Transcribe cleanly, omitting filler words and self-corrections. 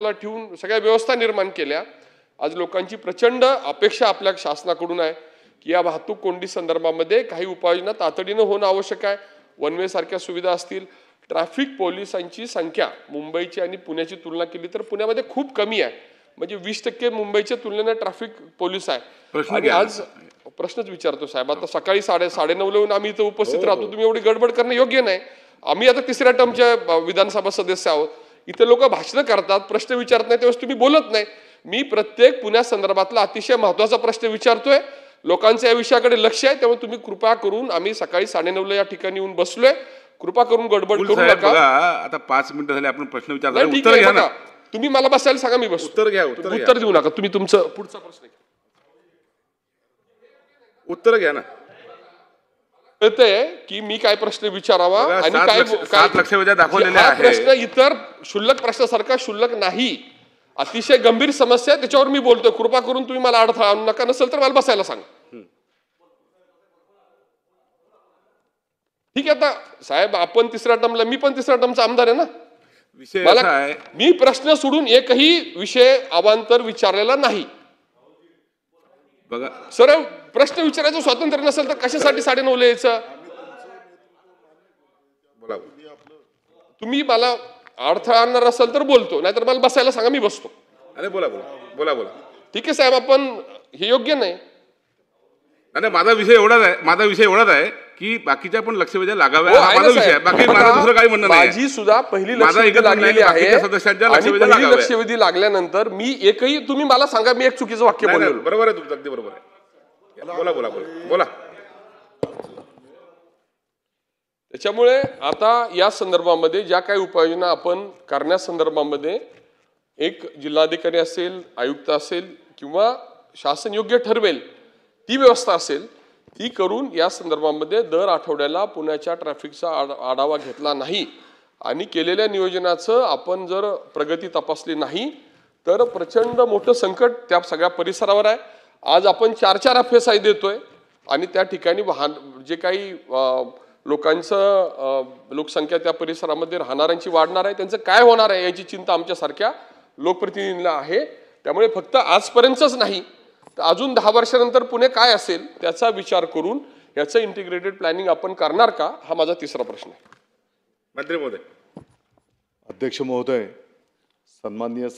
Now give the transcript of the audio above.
ला ठेवून सगळ्या व्यवस्था निर्माण केल्या। आज लोकांची प्रचंड अपेक्षा आपल्या शासनाकडून आहे की या वाहतूक कोंडी संदर्भामध्ये काही उपाययोजना तातडीने होणं आवश्यक आहे। वन वे सारख्या सुविधा असतील, ट्रॅफिक पोलिसांची संख्या मुंबईची आणि पुण्याची तुलना केली तर पुण्यामध्ये खूप कमी आहे, म्हणजे 20% मुंबईच्या तुलनेने ट्रॅफिक पोलीस आहे। आणि आज प्रश्नच विचारतो साहेब, आता सकाळी 9:30 ला आम्ही इथे उपस्थित राहतो, तुम्ही एवढी गडबड करणं योग्य नाही। आम्ही आता तिसऱ्या टर्मच्या विधानसभा सदस्य आहोत, इथे लोक भाषण करतात, प्रश्न विचारत नाही, त्यावेळेस तुम्ही बोलत नाही। मी प्रत्येक पुण्या संदर्भातला अतिशय महत्त्वाचा प्रश्न विचारतोय, लोकांचं या विषयाकडे लक्ष आहे, त्यामुळे तुम्ही कृपा करून, आम्ही सकाळी 9:30 ला या ठिकाणी येऊन बसलोय, कृपा करून गडबड करू नका। आता 5 मिनिटं झाले, आपण प्रश्न विचारला, उत्तर घ्या ना। तुम्ही मला बसायला सांगा, मी बसतो। उत्तर घ्या, उत्तर देऊ नका, तुम्ही तुमचं पुढचा प्रश्न घ्या। उत्तर घ्या ना। कळतंय की मी काय प्रश्न विचारावा आणि काय 7 लक्षवेधी दाखवलेले आहे। प्रश्न इतर क्षुल्लक प्रश्नासारखा क्षुल्लक नाही, अतिशय गंभीर समस्या आहे, त्याच्यावर मी बोलतोय। कृपा करून तुम्ही मला अडथळा आणू नका, नसेल तर मला बसायला सांगा। ठीक आहे, आता साहेब आपण तिसऱ्या टर्मला, मी पण तिसऱ्या टर्मचा आमदार आहे ना, विषय मला असा आहे, मी प्रश्न सोडून एकही विषय अवांतर विचारलेला नाही। बघा सरळ प्रश्न विचारायचं स्वातंत्र्य नसेल तर कशासाठी 9:30 ला यायचं? बोला, तुम्ही मला अडथळा आणणार असेल तर बोलतो, नाहीतर मला बसायला सांगा, मी बसतो। अरे बोला बोला बोला बोला। ठीक आहे साहेब, आपण हे योग्य नाही। आणि माझा विषय एवढाच आहे की बाकीच्या पण लक्षवेधी लागाव्या, हा माझा विषय आहे। बाकी माझं दुसरं काही म्हणणं नाही। माझी सुद्धा पहिली लक्षवेधी लागलेली आहे आणि पहिली लक्षवेधी लागल्यानंतर मी एकही, तुम्ही मला सांगा मी एक चुकीचं वाक्य बोललो? बरोबर आहे तुमचं, अगदी बरोबर आहे। बोला बोला बोला बोला। त्याच्यामुळे आता या संदर्भामध्ये ज्या काही उपाययोजना आपण करण्यासंदर्भामध्ये एक जिल्हाधिकारी असेल, आयुक्त असेल किंवा शासन योग्य ठरवेल ती व्यवस्था असेल, ती करून या संदर्भामध्ये दर आठवड्याला पुण्याच्या ट्रॅफिकचा आढावा घेतला नाही आणि केलेल्या नियोजनाचं आपण जर प्रगती तपासली नाही तर प्रचंड मोठं संकट त्या सगळ्या परिसरावर आहे। आज आपण 4 FSI देतोय आणि त्या ठिकाणी वाहन जे काही लोकांचं लोकसंख्या त्या परिसरामध्ये राहणाऱ्यांची वाढणार आहे, त्यांचं काय होणार आहे याची चिंता आमच्यासारख्या लोकप्रतिनिधींना आहे। त्यामुळे फक्त आजपर्यंतच नाही तर अजून 10 वर्षानंतर पुणे काय असेल त्याचा विचार करून याचं इंटिग्रेटेड प्लॅनिंग आपण करणार का, हा माझा तिसरा प्रश्न आहे। मंत्री महोदय। अध्यक्ष महोदय, सन्माननीय